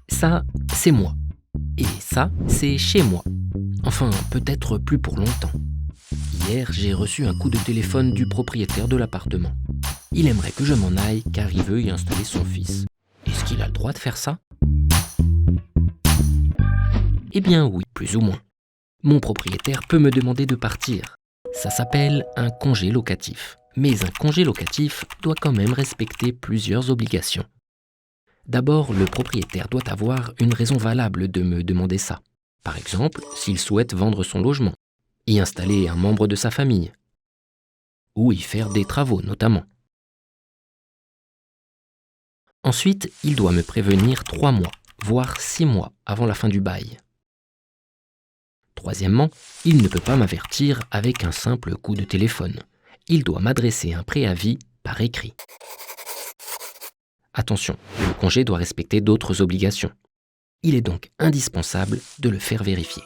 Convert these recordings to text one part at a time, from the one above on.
Ça, c'est moi. Et ça, c'est chez moi. Enfin, peut-être plus pour longtemps. Hier, j'ai reçu un coup de téléphone du propriétaire de l'appartement. Il aimerait que je m'en aille car il veut y installer son fils. Est-ce qu'il a le droit de faire ça? Eh bien oui, plus ou moins. Mon propriétaire peut me demander de partir. Ça s'appelle un congé locatif. Mais un congé locatif doit quand même respecter plusieurs obligations. D'abord, le propriétaire doit avoir une raison valable de me demander ça. Par exemple, s'il souhaite vendre son logement, y installer un membre de sa famille, ou y faire des travaux notamment. Ensuite, il doit me prévenir 3 mois, voire 6 mois avant la fin du bail. Troisièmement, il ne peut pas m'avertir avec un simple coup de téléphone. Il doit m'adresser un préavis par écrit. Attention, le congé doit respecter d'autres obligations. Il est donc indispensable de le faire vérifier.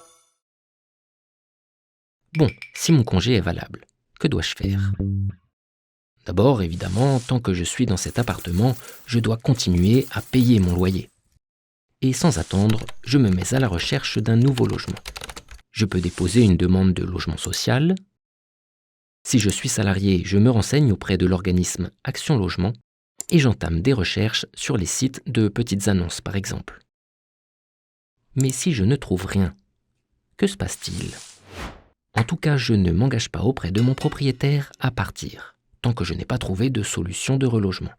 Bon, si mon congé est valable, que dois-je faire? D'abord, évidemment, tant que je suis dans cet appartement, je dois continuer à payer mon loyer. Et sans attendre, je me mets à la recherche d'un nouveau logement. Je peux déposer une demande de logement social. Si je suis salarié, je me renseigne auprès de l'organisme Action Logement et j'entame des recherches sur les sites de petites annonces, par exemple. Mais si je ne trouve rien, que se passe-t-il? En tout cas, je ne m'engage pas auprès de mon propriétaire à partir, tant que je n'ai pas trouvé de solution de relogement.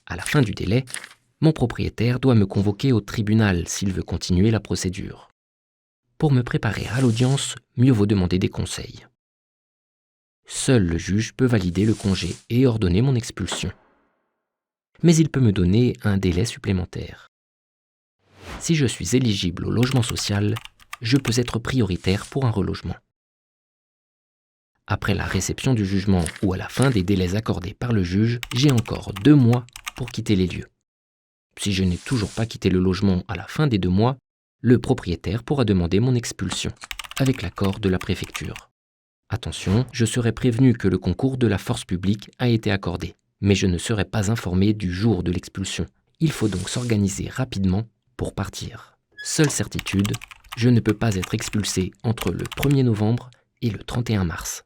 À la fin du délai, mon propriétaire doit me convoquer au tribunal s'il veut continuer la procédure. Pour me préparer à l'audience, mieux vaut demander des conseils. Seul le juge peut valider le congé et ordonner mon expulsion. Mais il peut me donner un délai supplémentaire. Si je suis éligible au logement social, je peux être prioritaire pour un relogement. Après la réception du jugement ou à la fin des délais accordés par le juge, j'ai encore 2 mois pour quitter les lieux. Si je n'ai toujours pas quitté le logement à la fin des 2 mois, le propriétaire pourra demander mon expulsion, avec l'accord de la préfecture. Attention, je serai prévenu que le concours de la force publique a été accordé, mais je ne serai pas informé du jour de l'expulsion. Il faut donc s'organiser rapidement pour partir. Seule certitude, je ne peux pas être expulsé entre le 1er novembre et le 31 mars.